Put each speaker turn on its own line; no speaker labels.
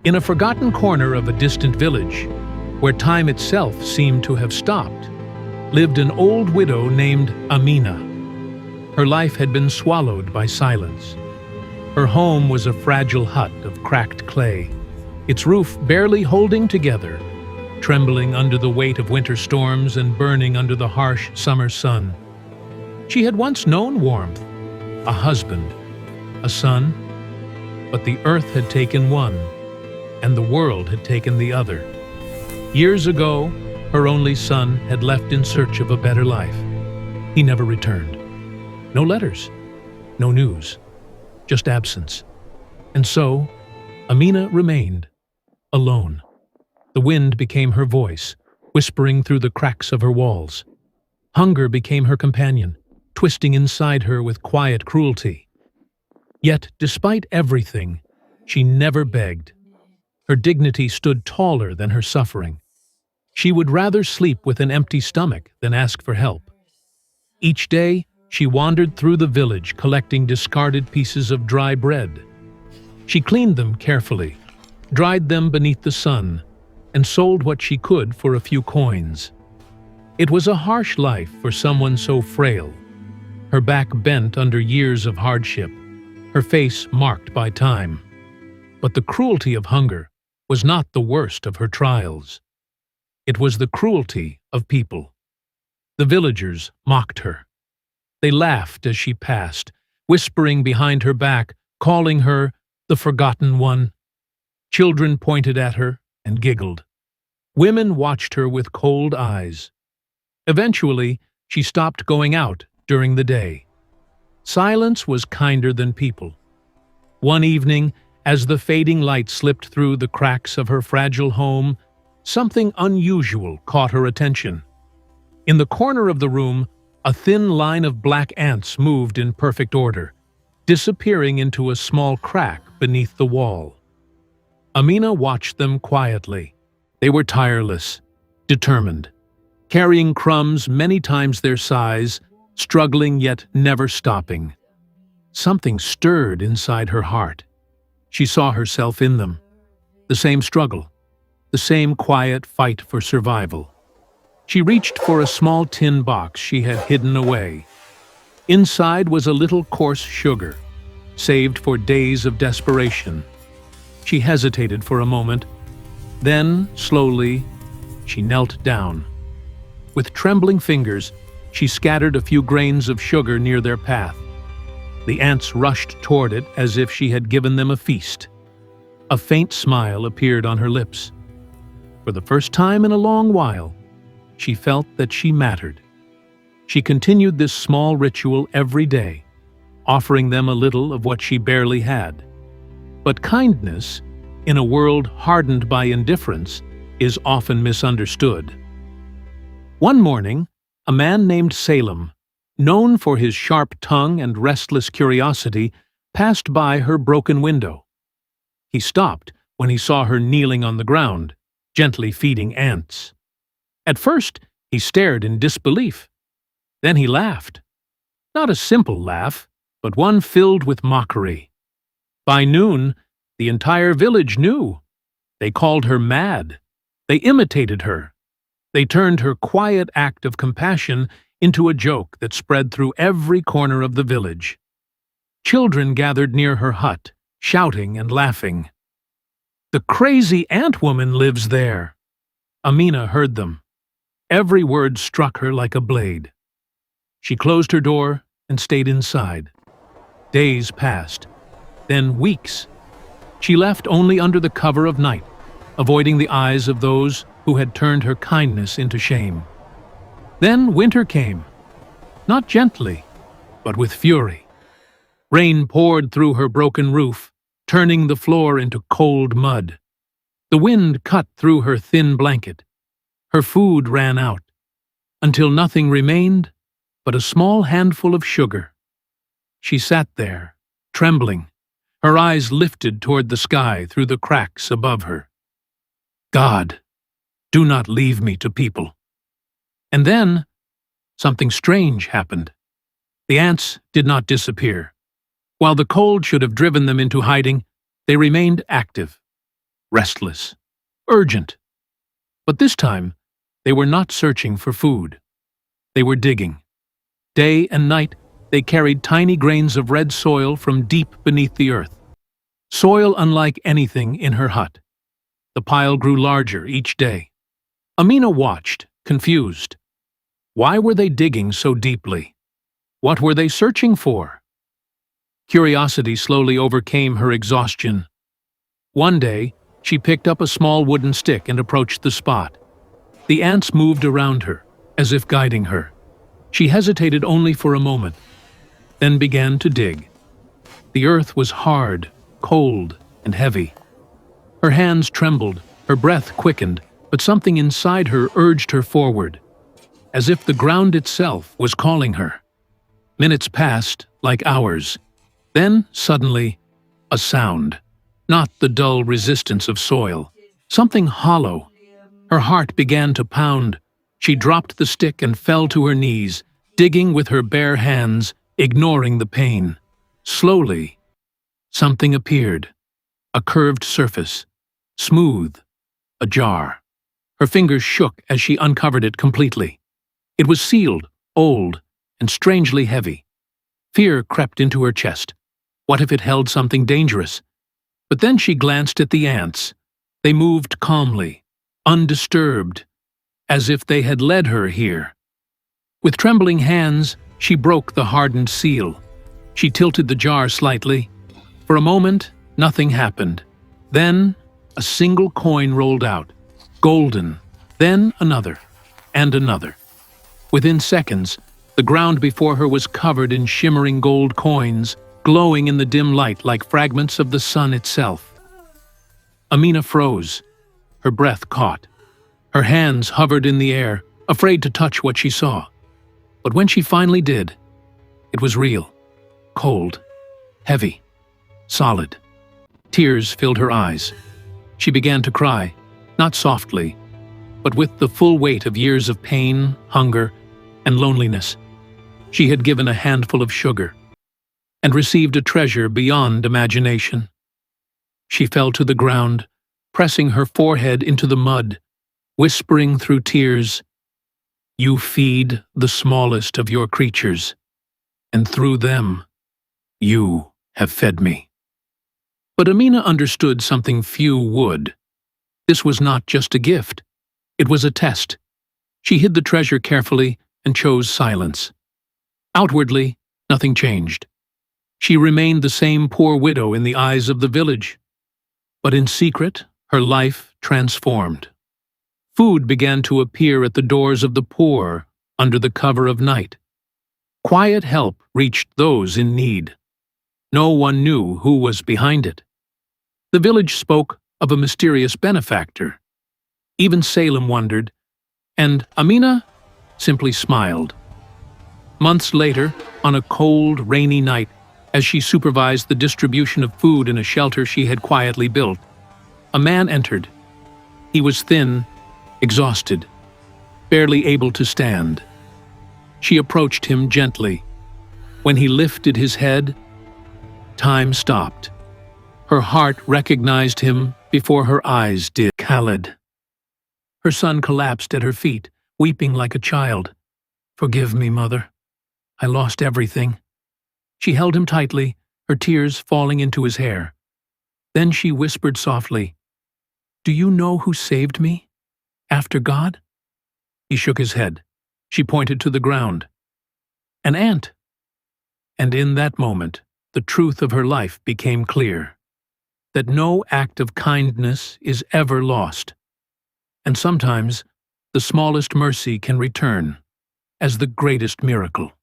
In a forgotten corner of a distant village, where time itself seemed to have stopped, lived an old widow named Amina. Her life had been swallowed by silence. Her home was a fragile hut of cracked clay, its roof barely holding together, trembling under the weight of winter storms and burning under the harsh summer sun. She had once known warmth, a husband, a son, but the earth had taken one, and the world had taken the other. Years ago, her only son had left in search of a better life. He never returned. No letters, no news, just absence. And so, Amina remained, alone. The wind became her voice, whispering through the cracks of her walls. Hunger became her companion, twisting inside her with quiet cruelty. Yet, despite everything, she never begged. Her dignity stood taller than her suffering. She would rather sleep with an empty stomach than ask for help. Each day, she wandered through the village collecting discarded pieces of dry bread. She cleaned them carefully, dried them beneath the sun, and sold what she could for a few coins. It was a harsh life for someone so frail, her back bent under years of hardship, her face marked by time. But the cruelty of hunger was not the worst of her trials. It was the cruelty of people. The villagers mocked her. They laughed as she passed, whispering behind her back, calling her the forgotten one. Children pointed at her and giggled. Women watched her with cold eyes. Eventually, she stopped going out during the day. Silence was kinder than people. One evening, as the fading light slipped through the cracks of her fragile home, something unusual caught her attention. In the corner of the room, a thin line of black ants moved in perfect order, disappearing into a small crack beneath the wall. Amina watched them quietly. They were tireless, determined, carrying crumbs many times their size, struggling yet never stopping. Something stirred inside her heart. She saw herself in them. The same struggle, the same quiet fight for survival. She reached for a small tin box she had hidden away. Inside was a little coarse sugar, saved for days of desperation. She hesitated for a moment. Then, slowly, she knelt down. With trembling fingers, she scattered a few grains of sugar near their path. The ants rushed toward it as if she had given them a feast. A faint smile appeared on her lips. For the first time in a long while, she felt that she mattered. She continued this small ritual every day, offering them a little of what she barely had. But kindness, in a world hardened by indifference, is often misunderstood. One morning, a man named Salem, known for his sharp tongue and restless curiosity, passed by her broken window. He stopped when he saw her kneeling on the ground, gently feeding ants. At first, he stared in disbelief. Then he laughed. Not a simple laugh, but one filled with mockery. By noon, the entire village knew. They called her mad. They imitated her. They turned her quiet act of compassion into a joke that spread through every corner of the village. Children gathered near her hut, shouting and laughing. "The crazy ant-woman lives there!" Amina heard them. Every word struck her like a blade. She closed her door and stayed inside. Days passed, then weeks. She left only under the cover of night, avoiding the eyes of those who had turned her kindness into shame. Then winter came, not gently, but with fury. Rain poured through her broken roof, turning the floor into cold mud. The wind cut through her thin blanket. Her food ran out, until nothing remained but a small handful of sugar. She sat there, trembling, her eyes lifted toward the sky through the cracks above her. God, do not leave me to people. And then, something strange happened. The ants did not disappear. While the cold should have driven them into hiding, they remained active. restless, urgent. But this time, they were not searching for food. They were digging. Day and night, they carried tiny grains of red soil from deep beneath the earth. Soil unlike anything in her hut. The pile grew larger each day. Amina watched, confused. Why were they digging so deeply? What were they searching for? Curiosity slowly overcame her exhaustion. One day, she picked up a small wooden stick and approached the spot. The ants moved around her, as if guiding her. She hesitated only for a moment, then began to dig. The earth was hard, cold, and heavy. Her hands trembled, her breath quickened, but something inside her urged her forward, as if the ground itself was calling her. Minutes passed, like hours. Then, suddenly, a sound. Not the dull resistance of soil. Something hollow. Her heart began to pound. She dropped the stick and fell to her knees, digging with her bare hands, ignoring the pain. Slowly, something appeared. A curved surface. Smooth. Ajar. Her fingers shook as she uncovered it completely. It was sealed, old, and strangely heavy. Fear crept into her chest. What if it held something dangerous? But then she glanced at the ants. They moved calmly, undisturbed, as if they had led her here. With trembling hands, she broke the hardened seal. She tilted the jar slightly. For a moment, nothing happened. Then, a single coin rolled out, golden, then another, and another. Within seconds, the ground before her was covered in shimmering gold coins, glowing in the dim light like fragments of the sun itself. Amina froze. Her breath caught. Her hands hovered in the air, afraid to touch what she saw. But when she finally did, it was real, cold, heavy, solid. Tears filled her eyes. She began to cry, not softly, but with the full weight of years of pain, hunger, and loneliness. She had given a handful of sugar and received a treasure beyond imagination. She fell to the ground, pressing her forehead into the mud, whispering through tears, "You feed the smallest of your creatures, and through them, you have fed me." But Amina understood something few would. This was not just a gift. It was a test. She hid the treasure carefully and chose silence. Outwardly, nothing changed. She remained the same poor widow in the eyes of the village. But in secret, her life transformed. Food began to appear at the doors of the poor under the cover of night. Quiet help reached those in need. No one knew who was behind it. The village spoke of a mysterious benefactor. Even Salem wondered, and Amina simply smiled. Months later, on a cold, rainy night, as she supervised the distribution of food in a shelter she had quietly built, a man entered. He was thin, exhausted, barely able to stand. She approached him gently. When he lifted his head, time stopped. Her heart recognized him before her eyes did. Khaled. Her son collapsed at her feet, weeping like a child. "Forgive me, Mother. I lost everything." She held him tightly, her tears falling into his hair. Then she whispered softly, "Do you know who saved me? After God?" He shook his head. She pointed to the ground. "An ant." And in that moment, the truth of her life became clear. That no act of kindness is ever lost. And sometimes, the smallest mercy can return as the greatest miracle.